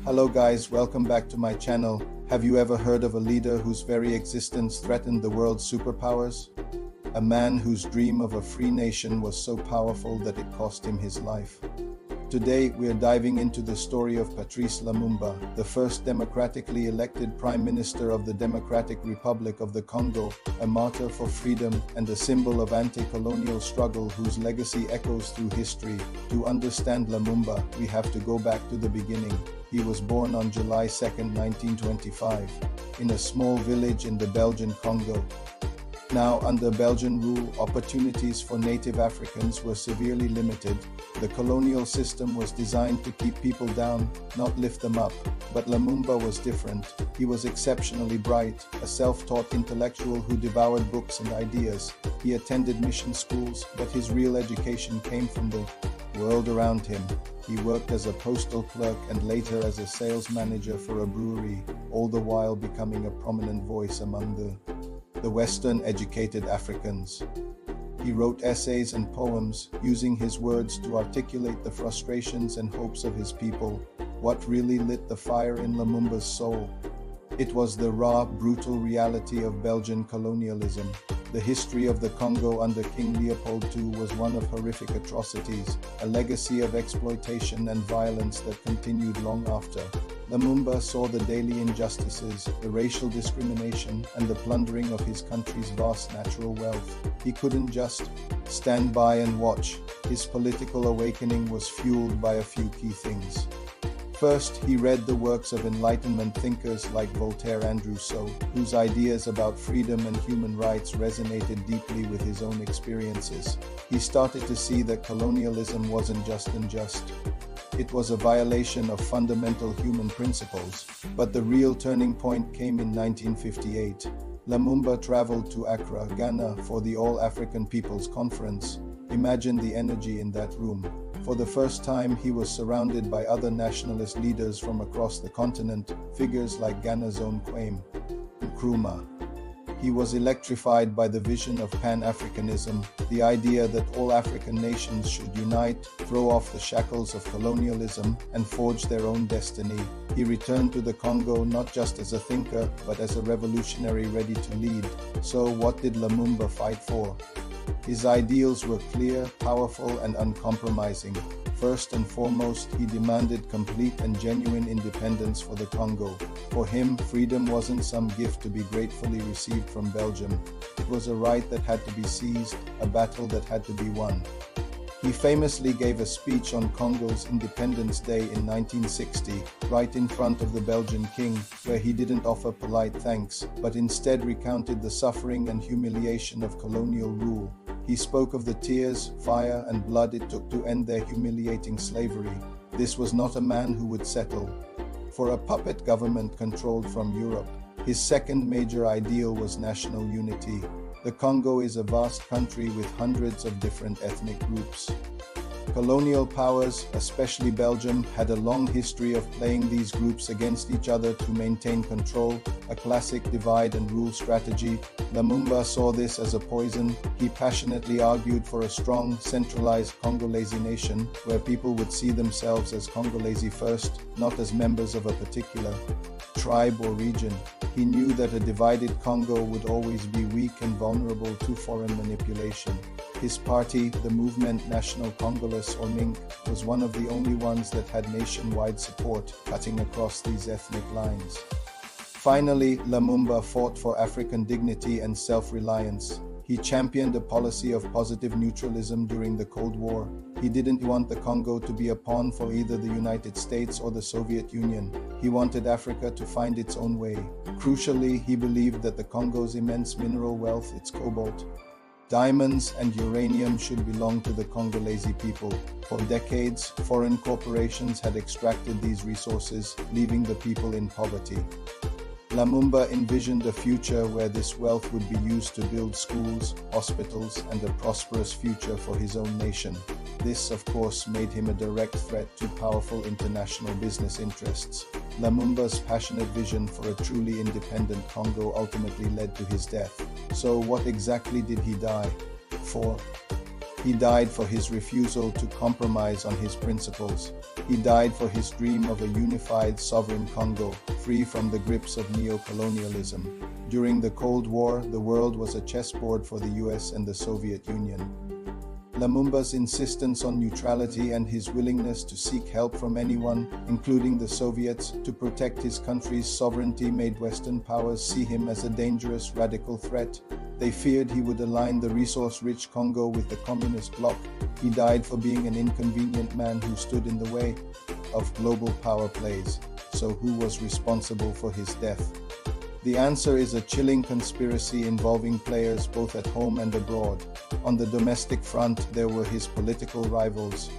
Hello guys, welcome back to my channel. Have you ever heard of a leader whose very existence threatened the world's superpowers? A man whose dream of a free nation was so powerful that it cost him his life. Today, we are diving into the story of Patrice Lumumba, the first democratically elected Prime Minister of the Democratic Republic of the Congo, a martyr for freedom and a symbol of anti-colonial struggle whose legacy echoes through history. To understand Lumumba, we have to go back to the beginning. He was born on July 2, 1925, in a small village in the Belgian Congo. Now, under Belgian rule, opportunities for native Africans were severely limited. The colonial system was designed to keep people down, not lift them up. But Lumumba was different. He was exceptionally bright, a self-taught intellectual who devoured books and ideas. He attended mission schools, but his real education came from the world around him. He worked as a postal clerk and later as a sales manager for a brewery, all the while becoming a prominent voice among the Western-educated Africans. He wrote essays and poems, using his words to articulate the frustrations and hopes of his people. What really lit the fire in Lumumba's soul? It was the raw, brutal reality of Belgian colonialism. The history of the Congo under King Leopold II was one of horrific atrocities, a legacy of exploitation and violence that continued long after. Lumumba saw the daily injustices, the racial discrimination, and the plundering of his country's vast natural wealth. He couldn't just stand by and watch. His political awakening was fueled by a few key things. First, he read the works of Enlightenment thinkers like Voltaire and Rousseau, whose ideas about freedom and human rights resonated deeply with his own experiences. He started to see that colonialism wasn't just unjust. It was a violation of fundamental human principles. But the real turning point came in 1958. Lumumba traveled to Accra, Ghana for the All-African People's Conference. Imagine the energy in that room. For the first time, he was surrounded by other nationalist leaders from across the continent, figures like Ghana's own Kwame Nkrumah. He was electrified by the vision of pan-Africanism, the idea that all African nations should unite, throw off the shackles of colonialism, and forge their own destiny. He returned to the Congo not just as a thinker, but as a revolutionary ready to lead. So what did Lumumba fight for? His ideals were clear, powerful, and uncompromising. First and foremost, he demanded complete and genuine independence for the Congo. For him, freedom wasn't some gift to be gratefully received from Belgium. It was a right that had to be seized, a battle that had to be won. He famously gave a speech on Congo's Independence Day in 1960, right in front of the Belgian king, where he didn't offer polite thanks, but instead recounted the suffering and humiliation of colonial rule. He spoke of the tears, fire, and blood it took to end their humiliating slavery. This was not a man who would settle for a puppet government controlled from Europe. His second major ideal was national unity. The Congo is a vast country with hundreds of different ethnic groups. Colonial powers, especially Belgium, had a long history of playing these groups against each other to maintain control, a classic divide and rule strategy. Lumumba saw this as a poison. He passionately argued for a strong, centralized Congolese nation, where people would see themselves as Congolese first, not as members of a particular tribe or region. He knew that a divided Congo would always be weak and vulnerable to foreign manipulation. His party, the movement National Congolese or MINC, was one of the only ones that had nationwide support, cutting across these ethnic lines. Finally, Lumumba fought for African dignity and self-reliance. He championed a policy of positive neutralism during the Cold War. He didn't want the Congo to be a pawn for either the United States or the Soviet Union. He wanted Africa to find its own way. Crucially, he believed that the Congo's immense mineral wealth, its cobalt, diamonds, and uranium should belong to the Congolese people. For decades, foreign corporations had extracted these resources, leaving the people in poverty. Lumumba envisioned a future where this wealth would be used to build schools, hospitals, and a prosperous future for his own nation. This, of course, made him a direct threat to powerful international business interests. Lumumba's passionate vision for a truly independent Congo ultimately led to his death. So what exactly did he die for? He died for his refusal to compromise on his principles. He died for his dream of a unified sovereign Congo, free from the grips of neo-colonialism. During the Cold War, the world was a chessboard for the US and the Soviet Union. Lumumba's insistence on neutrality and his willingness to seek help from anyone, including the Soviets, to protect his country's sovereignty made Western powers see him as a dangerous radical threat. They feared he would align the resource-rich Congo with the communist bloc. He died for being an inconvenient man who stood in the way of global power plays. So who was responsible for his death? The answer is a chilling conspiracy involving players both at home and abroad. On the domestic front, there were his political rivals.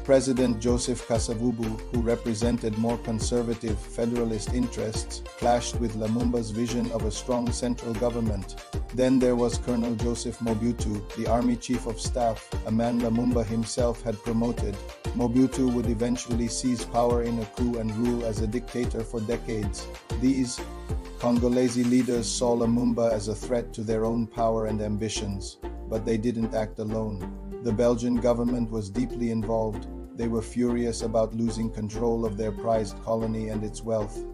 President Joseph Kasavubu, who represented more conservative federalist interests, clashed with Lumumba's vision of a strong central government. Then there was Colonel Joseph Mobutu, the army chief of staff, a man Lumumba himself had promoted. Mobutu would eventually seize power in a coup and rule as a dictator for decades. These Congolese leaders saw Lumumba as a threat to their own power and ambitions, but they didn't act alone. The Belgian government was deeply involved. They were furious about losing control of their prized colony and its wealth.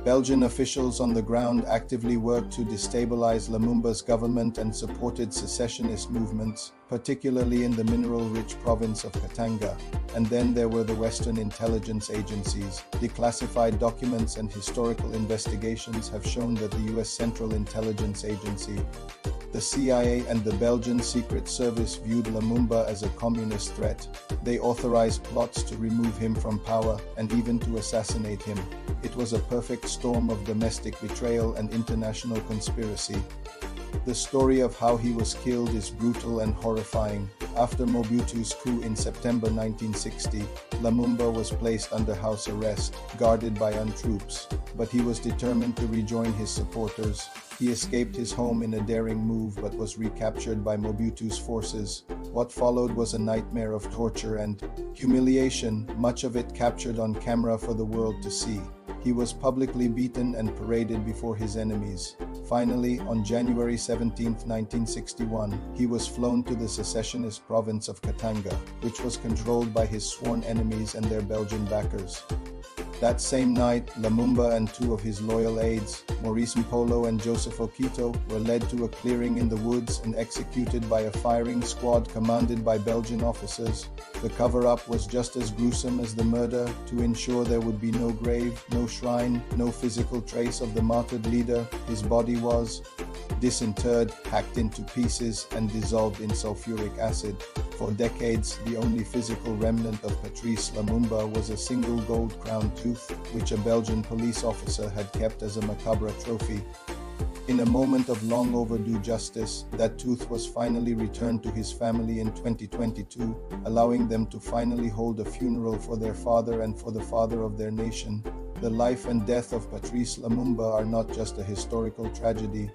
Belgian officials on the ground actively worked to destabilize Lumumba's government and supported secessionist movements, particularly in the mineral-rich province of Katanga. And then there were the Western intelligence agencies. Declassified documents and historical investigations have shown that the US Central Intelligence Agency, the CIA, and the Belgian Secret Service viewed Lumumba as a communist threat. They authorized plots to remove him from power and even to assassinate him. It was a perfect storm of domestic betrayal and international conspiracy. The story of how he was killed is brutal and horrifying. After Mobutu's coup in September 1960, Lumumba was placed under house arrest, guarded by armed troops, but he was determined to rejoin his supporters. He escaped his home in a daring move but was recaptured by Mobutu's forces. What followed was a nightmare of torture and humiliation, much of it captured on camera for the world to see. He was publicly beaten and paraded before his enemies. Finally, on January 17, 1961, he was flown to the secessionist province of Katanga, which was controlled by his sworn enemies and their Belgian backers. That same night, Lumumba and two of his loyal aides, Maurice Mpolo and Joseph Okito, were led to a clearing in the woods and executed by a firing squad commanded by Belgian officers. The cover-up was just as gruesome as the murder. To ensure there would be no grave, no shrine, no physical trace of the martyred leader, his body was disinterred, hacked into pieces, and dissolved in sulfuric acid. For decades, the only physical remnant of Patrice Lumumba was a single gold-crowned tooth, which a Belgian police officer had kept as a macabre trophy. In a moment of long overdue justice, that tooth was finally returned to his family in 2022, allowing them to finally hold a funeral for their father and for the father of their nation. The life and death of Patrice Lumumba are not just a historical tragedy.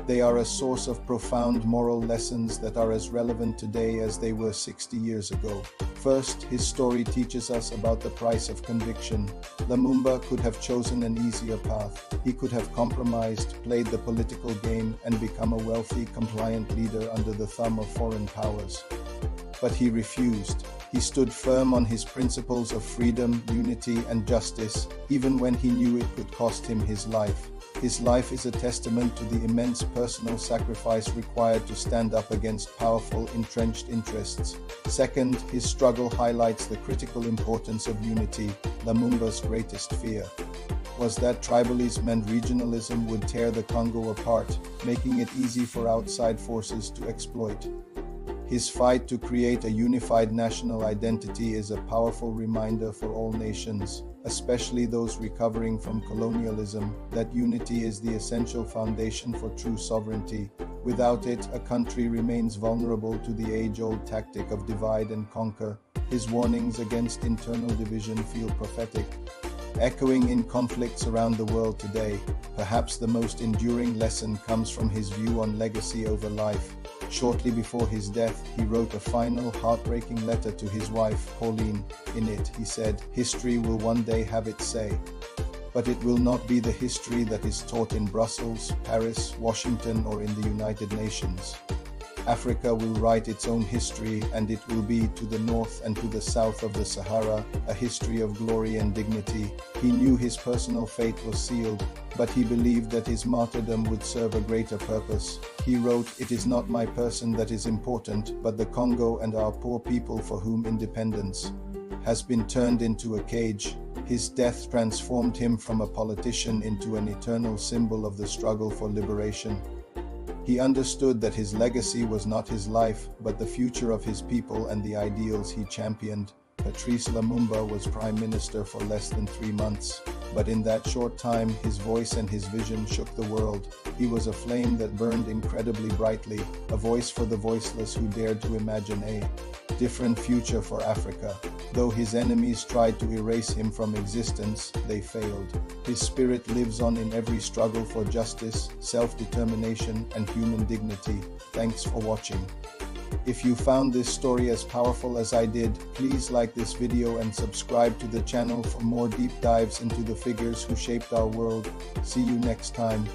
They are a source of profound moral lessons that are as relevant today as they were 60 years ago. First, his story teaches us about the price of conviction. Lumumba could have chosen an easier path. He could have compromised, played the political game, and become a wealthy, compliant leader under the thumb of foreign powers. But he refused. He stood firm on his principles of freedom, unity, and justice, even when he knew it could cost him his life. His life is a testament to the immense personal sacrifice required to stand up against powerful, entrenched interests. Second, his struggle highlights the critical importance of unity, Lumumba's greatest fear was that tribalism and regionalism would tear the Congo apart, making it easy for outside forces to exploit. His fight to create a unified national identity is a powerful reminder for all nations, especially those recovering from colonialism, that unity is the essential foundation for true sovereignty. Without it, a country remains vulnerable to the age-old tactic of divide and conquer. His warnings against internal division feel prophetic. Echoing in conflicts around the world today, perhaps the most enduring lesson comes from his view on legacy over life. Shortly before his death, he wrote a final, heartbreaking letter to his wife, Pauline. In it, he said, "History will one day have its say, but it will not be the history that is taught in Brussels, Paris, Washington, or in the United Nations. Africa will write its own history, and it will be, to the north and to the south of the Sahara, a history of glory and dignity. He knew his personal fate was sealed, but he believed that his martyrdom would serve a greater purpose. He wrote, "It is not my person that is important, but the Congo and our poor people for whom independence has been turned into a cage." His death transformed him from a politician into an eternal symbol of the struggle for liberation. He understood that his legacy was not his life, but the future of his people and the ideals he championed. Patrice Lumumba was prime minister for less than 3 months, but in that short time, his voice and his vision shook the world. He was a flame that burned incredibly brightly, a voice for the voiceless who dared to imagine a different future for Africa. Though his enemies tried to erase him from existence, they failed. His spirit lives on in every struggle for justice, self-determination, and human dignity. Thanks for watching. If you found this story as powerful as I did, please like this video and subscribe to the channel for more deep dives into the figures who shaped our world. See you next time.